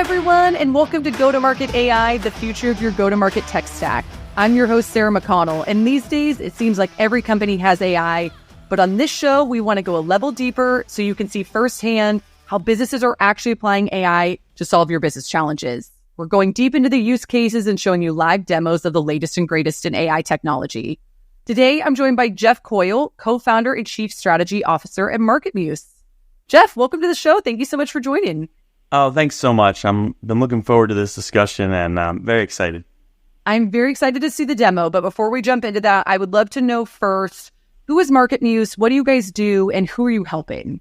everyone, and welcome to Go-to-Market AI, the future of your go-to-market tech stack. I'm your host, Sarah McConnell, and these days, it seems like every company has AI, but on this show, we want to go a level deeper so you can see firsthand how businesses are actually applying AI to solve your business challenges. We're going deep into the use cases and showing you live demos of the latest and greatest in AI technology. Today, I'm joined by Jeff Coyle, co-founder and chief strategy officer at MarketMuse. Jeff, welcome to the show. Thank you so much for joining. Oh, thanks so much. I've been looking forward to this discussion and I'm very excited. I'm very excited to see the demo, but before we jump into that, I would love to know first, who is MarketMuse? What do you guys do? And who are you helping?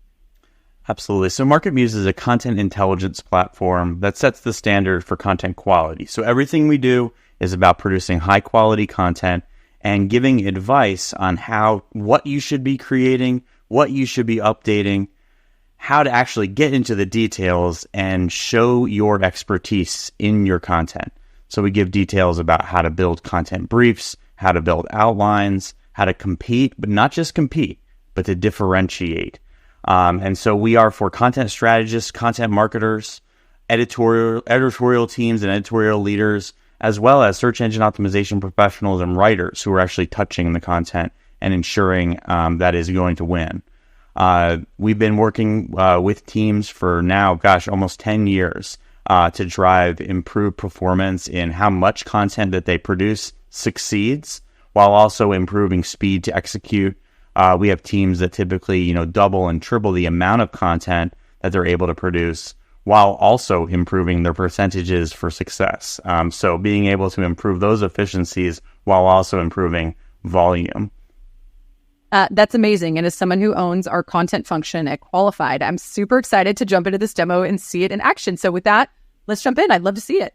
Absolutely. So MarketMuse is a content intelligence platform that sets the standard for content quality. So everything we do is about producing high quality content and giving advice on what you should be creating, what you should be updating, how to actually get into the details and show your expertise in your content. So we give details about how to build content briefs, how to build outlines, how to compete, but not just compete, but to differentiate. And so we are for content strategists, content marketers, editorial teams and editorial leaders, as well as search engine optimization professionals and writers who are actually touching the content and ensuring that is going to win. We've been working with teams for now, almost 10 years to drive improved performance in how much content that they produce succeeds, while also improving speed to execute. We have teams that typically, double and triple the amount of content that they're able to produce, while also improving their percentages for success. So being able to improve those efficiencies while also improving volume. That's amazing. And as someone who owns our content function at Qualified, I'm super excited to jump into this demo and see it in action. So with that, let's jump in. I'd love to see it.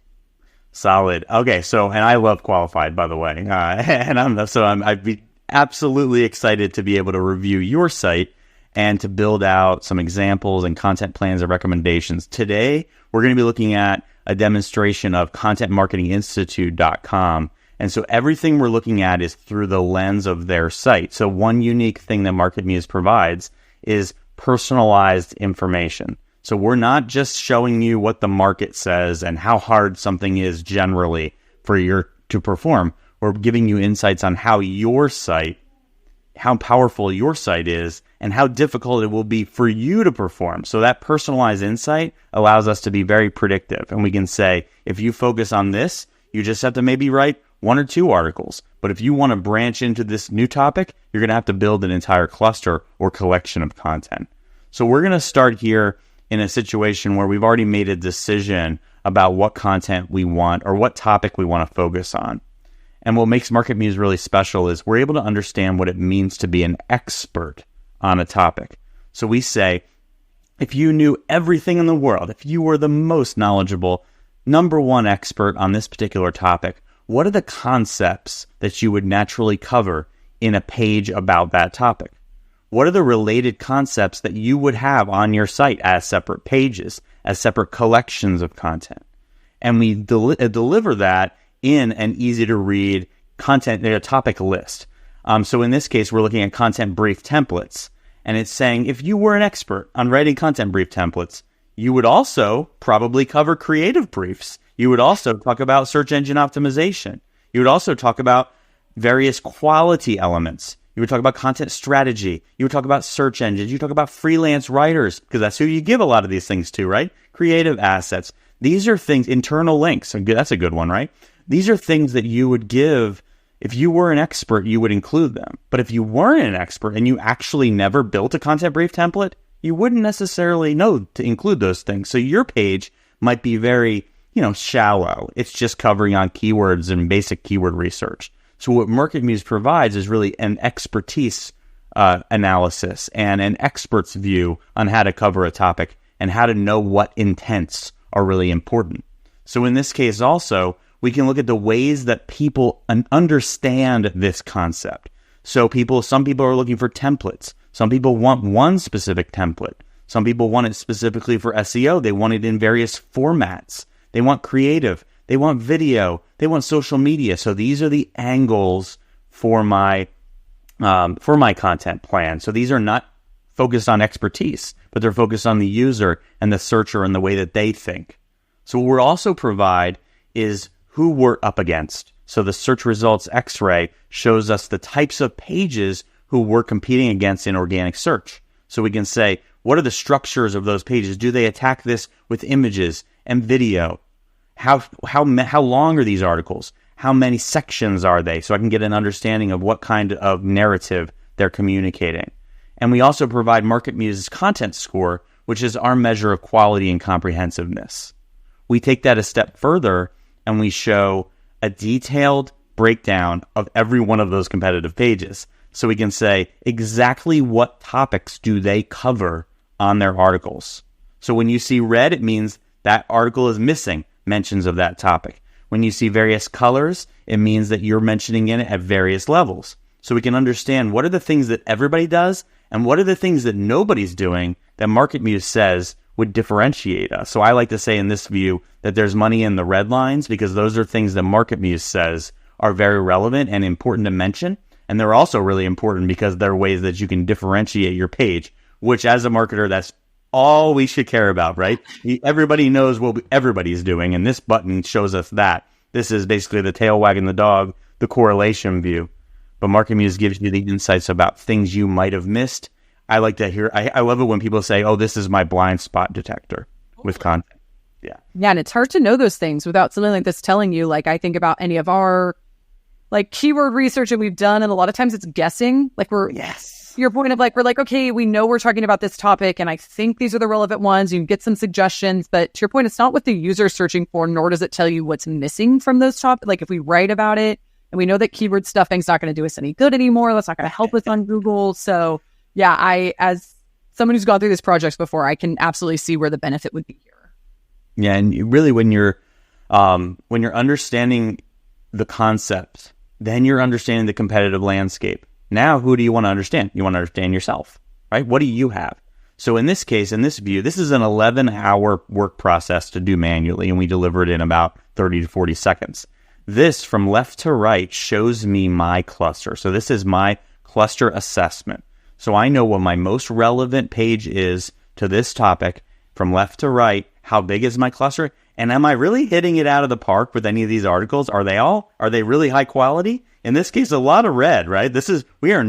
Solid. Okay. So, and I love Qualified, by the way. I'd be absolutely excited to be able to review your site and to build out some examples and content plans and recommendations. Today, we're going to be looking at a demonstration of contentmarketinginstitute.com. And so everything we're looking at is through the lens of their site. So one unique thing that MarketMuse provides is personalized information. So we're not just showing you what the market says and how hard something is generally to perform. We're giving you insights on how powerful your site is and how difficult it will be for you to perform. So that personalized insight allows us to be very predictive. And we can say, if you focus on this, you just have to maybe write 1 or 2 articles. But if you want to branch into this new topic, you're going to have to build an entire cluster or collection of content. So we're going to start here in a situation where we've already made a decision about what content we want or what topic we want to focus on. And what makes MarketMuse really special is we're able to understand what it means to be an expert on a topic. So we say, if you knew everything in the world, if you were the most knowledgeable, number one expert on this particular topic, what are the concepts that you would naturally cover in a page about that topic? What are the related concepts that you would have on your site as separate pages, as separate collections of content? And we deliver that in an easy-to-read topic list. So in this case, we're looking at content brief templates. And it's saying, if you were an expert on writing content brief templates, you would also probably cover creative briefs. You would also talk about search engine optimization. You would also talk about various quality elements. You would talk about content strategy. You would talk about search engines. You would talk about freelance writers, because that's who you give a lot of these things to, right? Creative assets. These are things, internal links. That's a good one, right? These are things that you would give. If you were an expert, you would include them. But if you weren't an expert and you actually never built a content brief template, you wouldn't necessarily know to include those things. So your page might be very shallow. It's just covering on keywords and basic keyword research. So what MarketMuse provides is really an expertise analysis and an expert's view on how to cover a topic and how to know what intents are really important. So in this case also, we can look at the ways that people understand this concept. So some people are looking for templates. Some people want one specific template. Some people want it specifically for SEO. They want it in various formats. They want creative. They want video. They want social media. So these are the angles for my content plan. So these are not focused on expertise, but they're focused on the user and the searcher and the way that they think. So what we'll also provide is who we're up against. So the search results X-ray shows us the types of pages who we're competing against in organic search. So we can say, what are the structures of those pages? Do they attack this with images and video? How long are these articles? How many sections are they? So I can get an understanding of what kind of narrative they're communicating. And we also provide MarketMuse's content score, which is our measure of quality and comprehensiveness. We take that a step further and we show a detailed breakdown of every one of those competitive pages. So we can say exactly what topics do they cover on their articles. So when you see red, it means that article is missing mentions of that topic. When you see various colors, it means that you're mentioning it at various levels. So we can understand what are the things that everybody does and what are the things that nobody's doing that MarketMuse says would differentiate us. So I like to say in this view that there's money in the red lines because those are things that MarketMuse says are very relevant and important to mention. And they're also really important because they're ways that you can differentiate your page, which as a marketer, that's all we should care about, right? Everybody knows what everybody's doing, and this button shows us that. This is basically the tail wagging the dog, the correlation view. But MarketMuse gives you the insights about things you might have missed. I like to hear, I love it when people say, oh, this is my blind spot detector with content. Yeah. Yeah, and it's hard to know those things without something like this telling you. Like, I think about any of our keyword research that we've done, and a lot of times it's guessing. Your point of we're like, okay, we know we're talking about this topic, and I think these are the relevant ones. You can get some suggestions, but to your point, it's not what the user's searching for, nor does it tell you what's missing from those topics. Like if we write about it, and we know that keyword stuffing's not going to do us any good anymore, that's not going to help us on Google. So yeah, as someone who's gone through these projects before, I can absolutely see where the benefit would be here. Yeah, and really when you're understanding the concept, then you're understanding the competitive landscape. Now, who do you want to understand? You want to understand yourself, right? What do you have? So in this case, in this view, this is an 11-hour work process to do manually, and we deliver it in about 30 to 40 seconds. This, from left to right, shows me my cluster. So this is my cluster assessment. So I know what my most relevant page is to this topic from left to right. How big is my cluster? And am I really hitting it out of the park with any of these articles? Are they really high quality? In this case, a lot of red, right? We do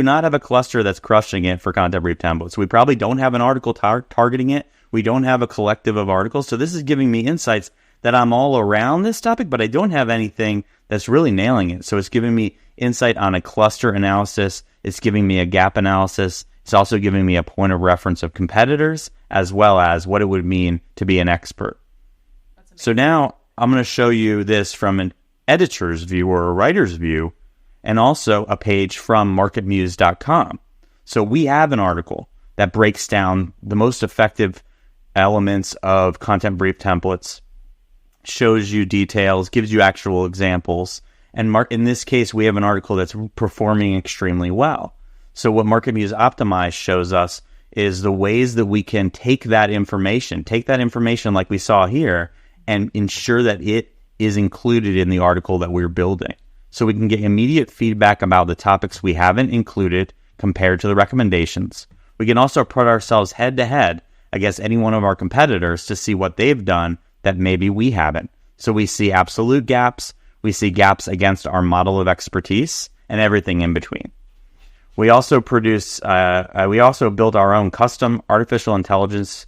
not have a cluster that's crushing it for content brief templates. We probably don't have an article targeting it. We don't have a collective of articles. So this is giving me insights that I'm all around this topic, but I don't have anything that's really nailing it. So it's giving me insight on a cluster analysis. It's giving me a gap analysis. It's also giving me a point of reference of competitors, as well as what it would mean to be an expert. So now I'm going to show you this from an editor's view or a writer's view, and also a page from MarketMuse.com. So we have an article that breaks down the most effective elements of content brief templates, shows you details, gives you actual examples. And in this case, we have an article that's performing extremely well. So what MarketMuse Optimize shows us is the ways that we can take that information like we saw here, and ensure that it is included in the article that we're building. So we can get immediate feedback about the topics we haven't included compared to the recommendations. We can also put ourselves head to head against any one of our competitors to see what they've done that maybe we haven't. So we see absolute gaps, we see gaps against our model of expertise, and everything in between. We also built our own custom artificial intelligence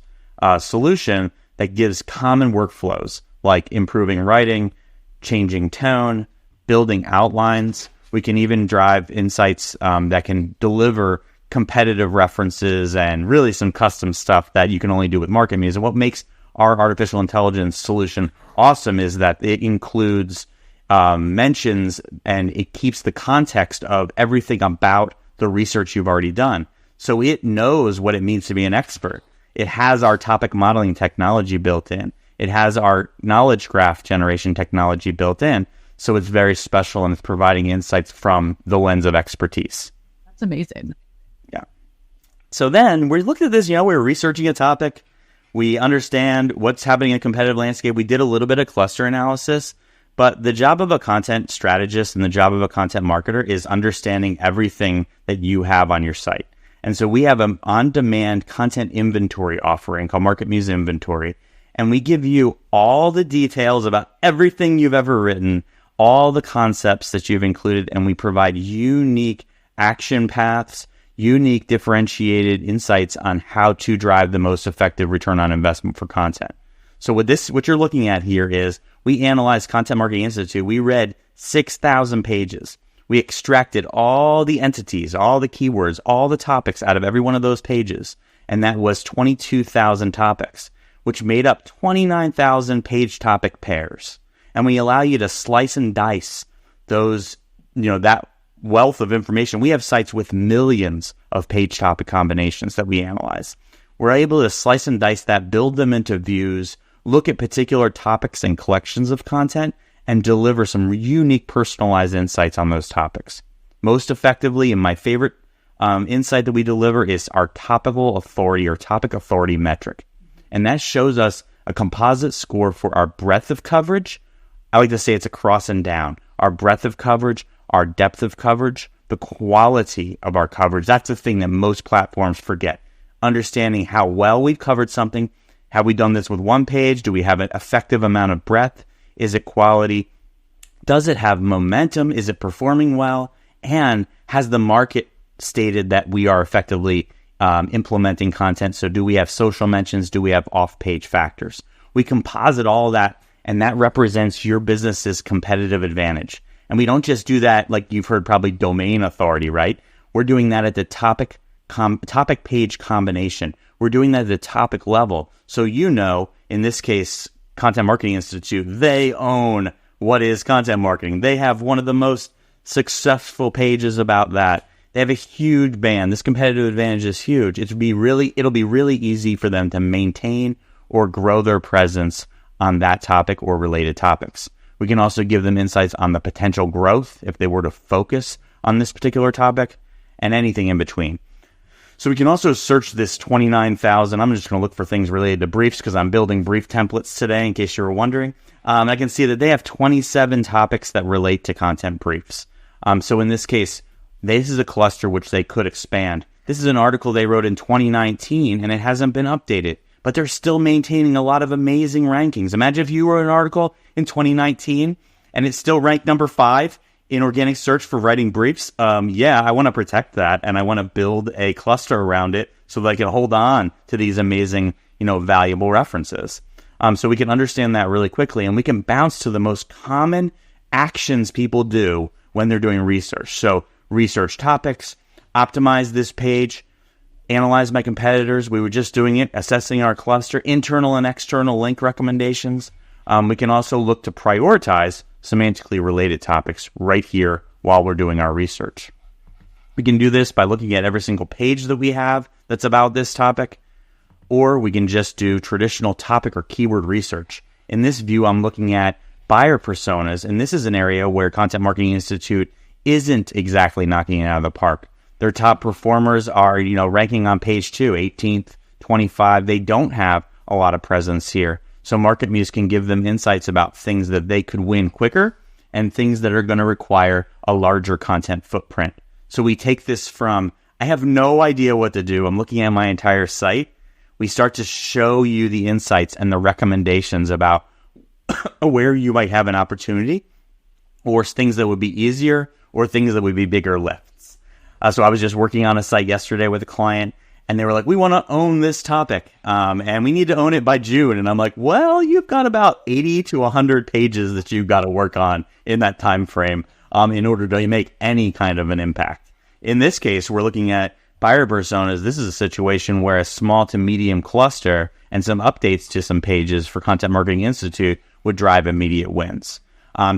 solution that gives common workflows like improving writing, changing tone, building outlines. We can even drive insights that can deliver competitive references and really some custom stuff that you can only do with MarketMuse. And what makes our artificial intelligence solution awesome is that it includes mentions, and it keeps the context of everything about the research you've already done. So it knows what it means to be an expert. It has our topic modeling technology built in. It has our knowledge graph generation technology built in. So it's very special, and it's providing insights from the lens of expertise. That's amazing. Yeah. So then we looked at this, we're researching a topic. We understand what's happening in a competitive landscape. We did a little bit of cluster analysis. But the job of a content strategist and the job of a content marketer is understanding everything that you have on your site. And so we have an on-demand content inventory offering called MarketMuse Inventory. and we give you all the details about everything you've ever written, all the concepts that you've included, and we provide unique action paths, unique differentiated insights on how to drive the most effective return on investment for content. So what you're looking at here is we analyzed Content Marketing Institute. We read 6,000 pages. We extracted all the entities, all the keywords, all the topics out of every one of those pages. And that was 22,000 topics, which made up 29,000 page topic pairs. And we allow you to slice and dice those, that wealth of information. We have sites with millions of page topic combinations that we analyze. We're able to slice and dice that, build them into views, look at particular topics and collections of content, and deliver some unique personalized insights on those topics. Most effectively, and my favorite insight that we deliver is our topical authority or topic authority metric. And that shows us a composite score for our breadth of coverage. I like to say it's a cross and down. Our breadth of coverage, our depth of coverage, the quality of our coverage. That's the thing that most platforms forget. Understanding how well we've covered something. Have we done this with one page? Do we have an effective amount of breadth? Is it quality? Does it have momentum? Is it performing well? And has the market stated that we are effectively implementing content? So do we have social mentions? Do we have off-page factors? We composite all that, and that represents your business's competitive advantage. And we don't just do that like you've heard probably domain authority, right? We're doing that at the topic page combination. We're doing that at the topic level. So in this case, Content Marketing Institute, they own what is content marketing. They have one of the most successful pages about that. They have a huge band. This competitive advantage is huge. It'll be really easy for them to maintain or grow their presence on that topic or related topics. We can also give them insights on the potential growth if they were to focus on this particular topic and anything in between. So we can also search this 29,000. I'm just going to look for things related to briefs because I'm building brief templates today in case you were wondering. I can see that they have 27 topics that relate to content briefs. So in this case, this is a cluster which they could expand. This is an article they wrote in 2019 and it hasn't been updated, but they're still maintaining a lot of amazing rankings. Imagine if you wrote an article in 2019 and it's still ranked number 5 in organic search for writing briefs. I want to protect that and I want to build a cluster around it so that I can hold on to these amazing, valuable references. So we can understand that really quickly and we can bounce to the most common actions people do when they're doing research. So research topics, optimize this page, analyze my competitors. We were just doing it, assessing our cluster, internal and external link recommendations. We can also look to prioritize semantically related topics right here while we're doing our research. We can do this by looking at every single page that we have that's about this topic, or we can just do traditional topic or keyword research. In this view, I'm looking at buyer personas, and this is an area where Content Marketing Institute isn't exactly knocking it out of the park. Their top performers are, ranking on page 2, 18th, 25. They don't have a lot of presence here. So MarketMuse can give them insights about things that they could win quicker and things that are going to require a larger content footprint. So we take this from, I have no idea what to do. I'm looking at my entire site. We start to show you the insights and the recommendations about where you might have an opportunity or things that would be easier or things that would be bigger lifts. So I was just working on a site yesterday with a client and they were like, we want to own this topic and we need to own it by June. And I'm like, well, you've got about 80 to 100 pages that you've got to work on in that time frame in order to make any kind of an impact. In this case, we're looking at buyer personas. This is a situation where a small to medium cluster and some updates to some pages for Content Marketing Institute would drive immediate wins.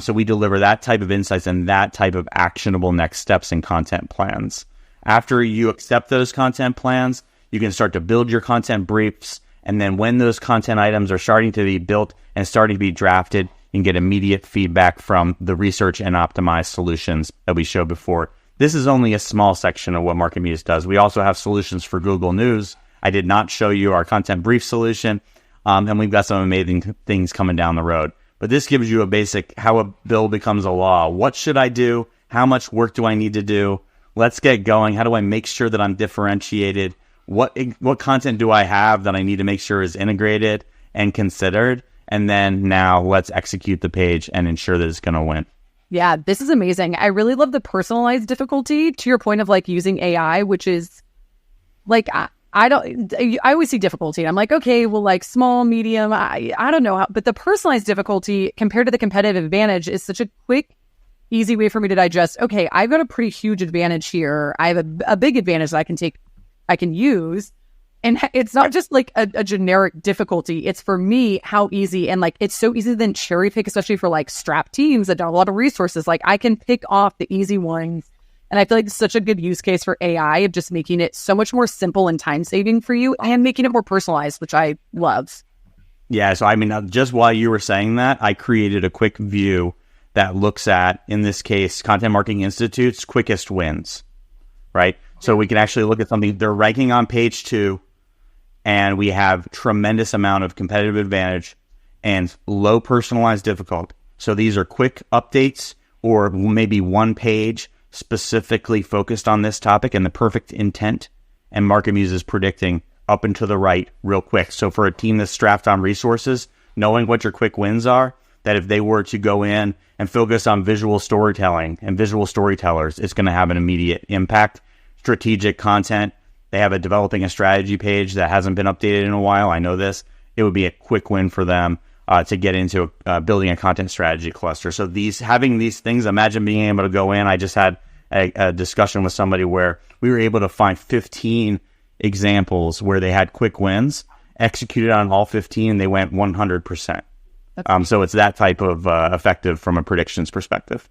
So we deliver that type of insights and that type of actionable next steps in content plans. After you accept those content plans, you can start to build your content briefs. And then when those content items are starting to be built and starting to be drafted, you can get immediate feedback from the research and optimized solutions that we showed before. This is only a small section of what MarketMuse does. We also have solutions for Google News. I did not show you our content brief solution. And we've got some amazing things coming down the road. But this gives you a basic how a bill becomes a law. What should I do? How much work do I need to do? Let's get going. How do I make sure that I'm differentiated? What content do I have that I need to make sure is integrated? and considered. And then now let's execute the page and ensure that it's going to win. Yeah, this is amazing. I really love the personalized difficulty, to your point of like using AI, which is like, I always see difficulty. I'm like, okay, well, like small, medium, I don't know how, but the personalized difficulty compared to the competitive advantage is such a quick, easy way for me to digest. Okay, I've got a pretty huge advantage here. I have a big advantage that I can use. And it's not just like a generic difficulty. It's for me, how easy. And like, it's so easy to then cherry pick, especially for like strap teams that don't have a lot of resources. Like I can pick off the easy ones. And I feel like it's such a good use case for AI of just making it so much more simple and time saving for you and making it more personalized, which I love. Yeah. So, I mean, just while you were saying that, I created a quick view that looks at, in this case, Content Marketing Institute's quickest wins, right? So we can actually look at something. They're ranking on page 2. And we have tremendous amount of competitive advantage and low personalized difficulty. So these are quick updates or maybe one page specifically focused on this topic and the perfect intent. And MarketMuse is predicting up and to the right real quick. So for a team that's strapped on resources, knowing what your quick wins are, that if they were to go in and focus on visual storytelling and visual storytellers, it's going to have an immediate impact. Strategic content. They have developing a strategy page that hasn't been updated in a while. I know this. It would be a quick win for them to get into building a content strategy cluster. So having these things, imagine being able to go in. I just had a discussion with somebody where we were able to find 15 examples where they had quick wins, executed on all 15, they went 100%. So it's that type of effective from a predictions perspective.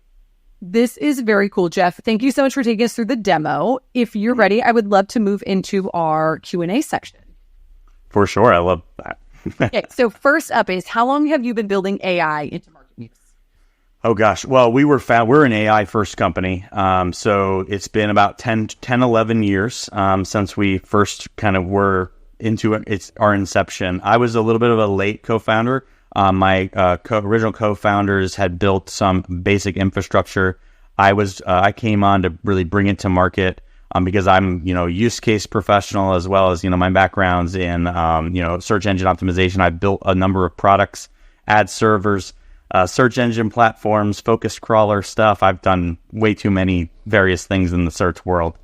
This is very cool, Jeff. Thank you so much for taking us through the demo. If you're ready, I would love to move into our Q&A section. For sure. I love that. Okay, so first up is, how long have you been building AI into MarketMuse? Oh, gosh. Well, we're an AI first company. So it's been about 10, 11 years since we first kind of were into it. It's our inception. I was a little bit of a late co-founder. My original co-founders had built some basic infrastructure. I came on to really bring it to market because I'm, use case professional as well as, my background's in, search engine optimization. I've built a number of products, ad servers, search engine platforms, focus crawler stuff. I've done way too many various things in the search world.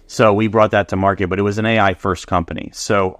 So we brought that to market, but it was an AI first company. So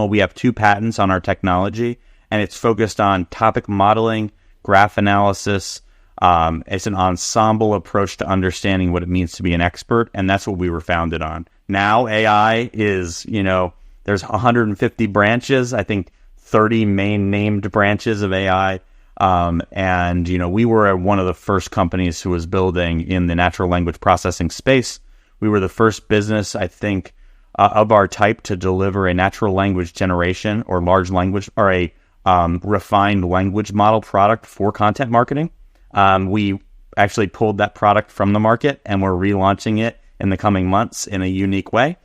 we have 2 patents on our technology. And it's focused on topic modeling, graph analysis. It's an ensemble approach to understanding what it means to be an expert. And that's what we were founded on. Now AI is, there's 150 branches, I think 30 main named branches of AI. And we were one of the first companies who was building in the natural language processing space. We were the first business, I think, of our type to deliver a natural language generation or large language or a refined language model product for content marketing. We actually pulled that product from the market and we're relaunching it in the coming months in a unique way.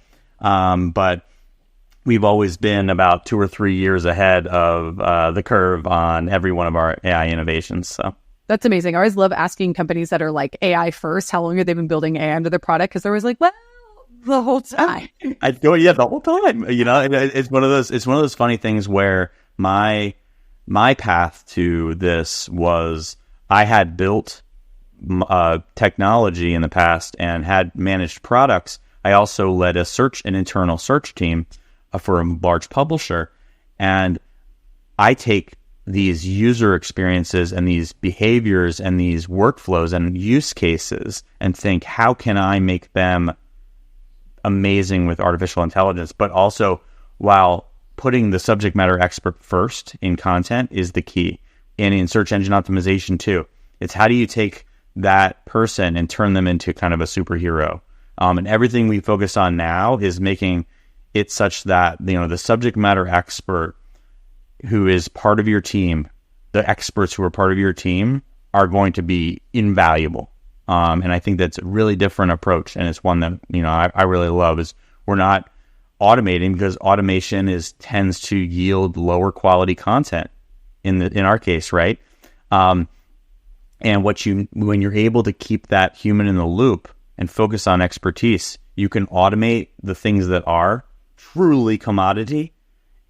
But we've always been about 2 or 3 years ahead of the curve on every one of our AI innovations. So that's amazing. I always love asking companies that are like AI first, how long have they been building AI into their product? Because they're always like, well, the whole time. The whole time. It's one of those funny things where my path to this was I had built technology in the past and had managed products. I also led an internal search team for a large publisher. And I take these user experiences and these behaviors and these workflows and use cases and think, how can I make them amazing with artificial intelligence? But also, while putting the subject matter expert first in content is the key. And in search engine optimization too. It's how do you take that person and turn them into kind of a superhero? And everything we focus on now is making it such that, the subject matter expert who is part of your team, the experts who are part of your team are going to be invaluable. And I think that's a really different approach. And it's one that, I really love is we're not automating because automation tends to yield lower quality content in our case, right? And when you're able to keep that human in the loop and focus on expertise, you can automate the things that are truly commodity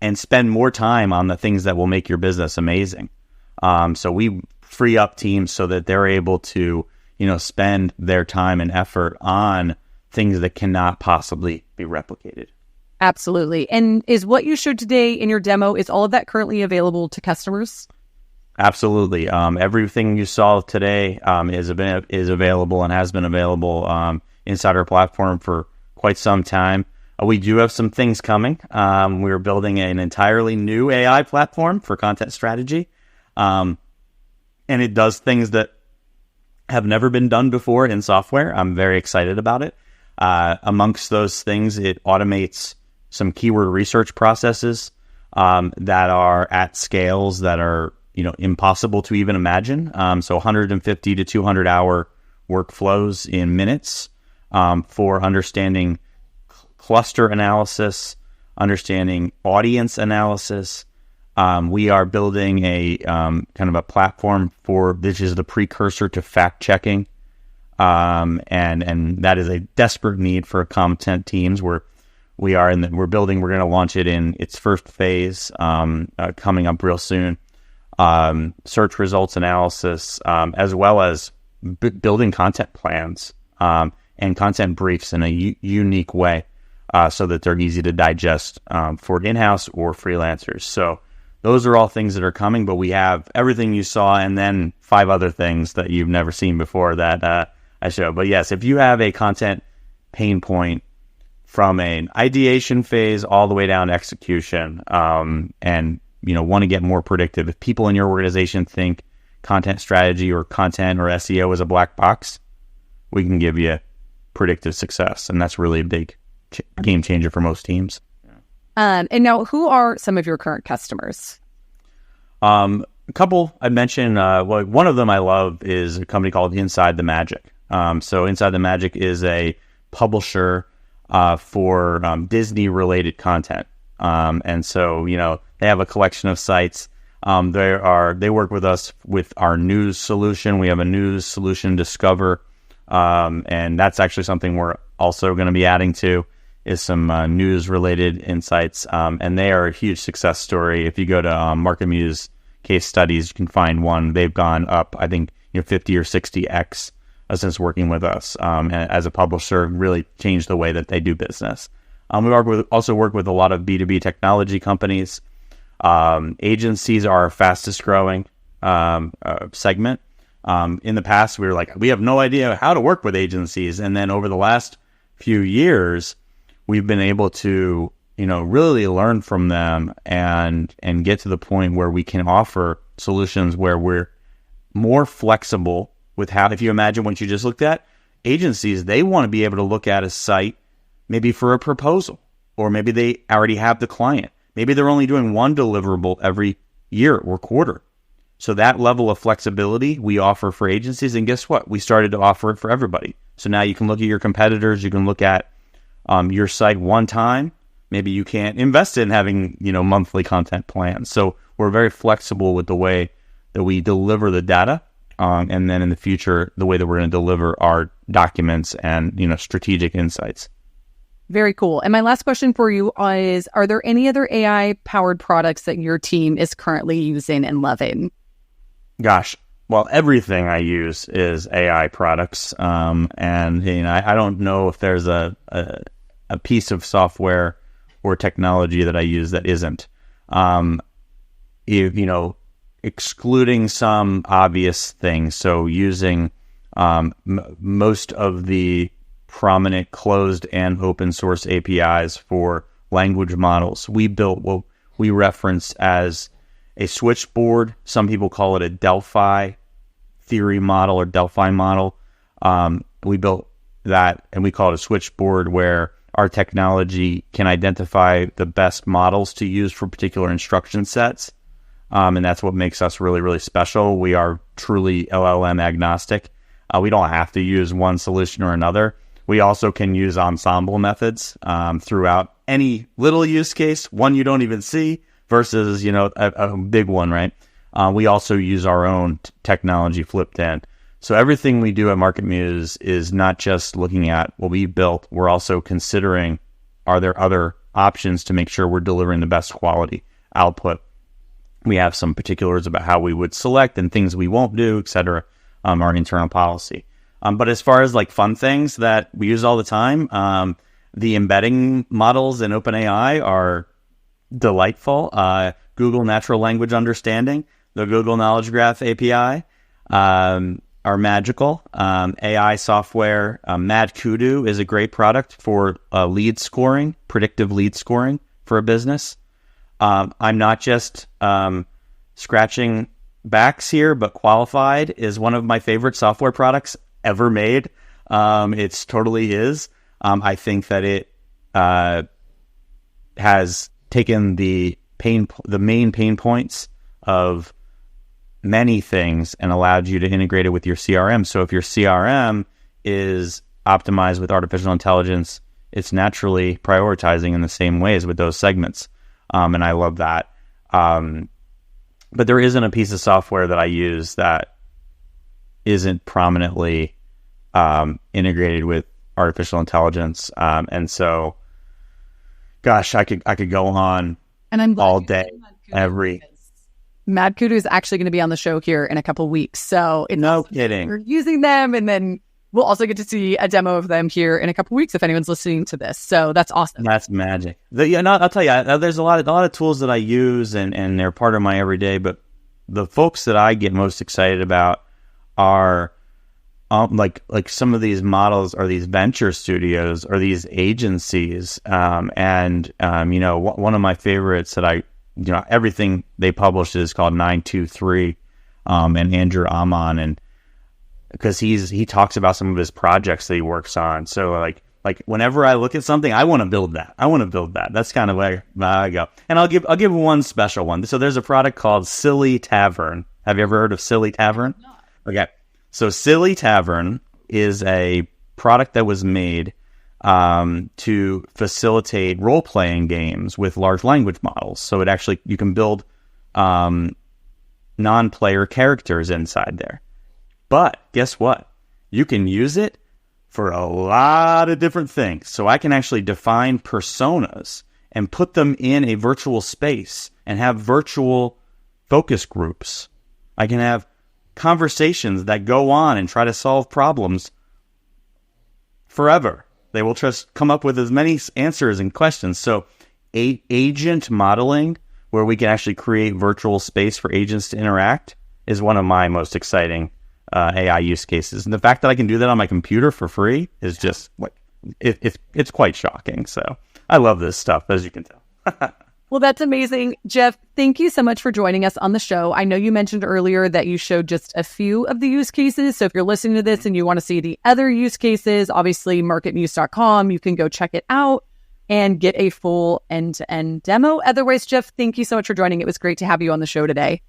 and spend more time on the things that will make your business amazing. So we free up teams so that they're able to, spend their time and effort on things that cannot possibly be replicated. Absolutely. And is what you showed today in your demo, is all of that currently available to customers? Absolutely. Everything you saw today is available and has been available inside our platform for quite some time. We do have some things coming. We're building an entirely new AI platform for content strategy. And it does things that have never been done before in software. I'm very excited about it. Amongst those things, it automates some keyword research processes that are at scales that are impossible to even imagine. So 150 to 200 hour workflows in minutes for understanding cluster analysis, understanding audience analysis. We are building a kind of a platform this is the precursor to fact checking. And that is a desperate need for content teams where we're going to launch it in its first phase, coming up real soon. Search results analysis, as well as building content plans and content briefs in a unique way so that they're easy to digest for in-house or freelancers. So those are all things that are coming, but we have everything you saw and then 5 other things that you've never seen before that I showed. But yes, if you have a content pain point from an ideation phase all the way down to execution, and want to get more predictive. If people in your organization think content strategy or content or SEO is a black box, we can give you predictive success. And that's really a big game changer for most teams. And now, who are some of your current customers? A couple I mentioned. One of them I love is a company called Inside the Magic. So Inside the Magic is a publisher for Disney-related content. And so, they have a collection of sites. They work with us with our news solution. We have a news solution, Discover, and that's actually something we're also going to be adding to is some news-related insights. And they are a huge success story. If you go to MarketMuse case studies, you can find one. They've gone up, I think, 50 or 60x since working with us. And as a publisher, really changed the way that they do business. We also work with a lot of B2B technology companies. Agencies are our fastest growing segment. In the past, we were like, we have no idea how to work with agencies. And then over the last few years, we've been able to, really learn from them and get to the point where we can offer solutions where we're more flexible with how, if you imagine what you just looked at, agencies, they want to be able to look at a site maybe for a proposal, or maybe they already have the client. Maybe they're only doing one deliverable every year or quarter. So that level of flexibility we offer for agencies. And guess what? We started to offer it for everybody. So now you can look at your competitors. You can look at your site one time. Maybe you can't invest in having, monthly content plans. So we're very flexible with the way that we deliver the data. And then in the future, the way that we're going to deliver our documents and, strategic insights. Very cool. And my last question for you is, are there any other AI-powered products that your team is currently using and loving? Gosh, well, everything I use is AI products. And, I don't know if there's a piece of software or technology that I use that isn't. Excluding some obvious things. So using most of the prominent closed and open source APIs for language models. We built what we reference as a switchboard. Some people call it a Delphi theory model or Delphi model. We built that and we call it a switchboard where our technology can identify the best models to use for particular instruction sets. And that's what makes us really, really special. We are truly LLM agnostic. We don't have to use one solution or another. We also can use ensemble methods throughout any little use case, one you don't even see, versus a big one, right? We also use our own technology flipped in. So everything we do at MarketMuse is not just looking at what we built. We're also considering, are there other options to make sure we're delivering the best quality output. We have some particulars about how we would select and things we won't do, etc. Our internal policy. But as far as like fun things that we use all the time, the embedding models in OpenAI are delightful. Google Natural Language Understanding, the Google Knowledge Graph API, are magical. AI software, Mad Kudu is a great product for lead scoring, predictive lead scoring for a business. I'm not just scratching backs here, but Qualified is one of my favorite software products ever made. It's totally is. I think that it has taken the main pain points of many things and allowed you to integrate it with your CRM. So if your CRM is optimized with artificial intelligence, it's naturally prioritizing in the same ways with those segments. And I love that. But there isn't a piece of software that I use that isn't prominently integrated with artificial intelligence. And so, gosh, I could go on and I'm all day, every. Mad Kudu is actually going to be on the show here in a couple of weeks. So it's no kidding. We're using them, and then we'll also get to see a demo of them here in a couple of weeks if anyone's listening to this. So that's awesome. That's magic. I'll tell you, there's a lot of tools that I use, and they're part of my everyday. But the folks that I get most excited about are like some of these models are these venture studios or these agencies. One of my favorites that everything they publish is called 923, and Andrew Amon, and because he talks about some of his projects that he works on. So like whenever I look at something, I want to build that. That's kind of where I go. And I'll give one special one. So there's a product called Silly Tavern. Have you ever heard of Silly Tavern? No. Okay. So Silly Tavern is a product that was made to facilitate role-playing games with large language models. So it actually, you can build non-player characters inside there. But guess what? You can use it for a lot of different things. So I can actually define personas and put them in a virtual space and have virtual focus groups. I can have conversations that go on and try to solve problems forever. They will just come up with as many answers and questions. So agent modeling, where we can actually create virtual space for agents to interact, is one of my most exciting AI use cases. And the fact that I can do that on my computer for free is just like, it's quite shocking. So I love this stuff, as you can tell. Well, that's amazing. Jeff, thank you so much for joining us on the show. I know you mentioned earlier that you showed just a few of the use cases. So if you're listening to this and you want to see the other use cases, obviously MarketMuse.com, you can go check it out and get a full end-to-end demo. Otherwise, Jeff, thank you so much for joining. It was great to have you on the show today.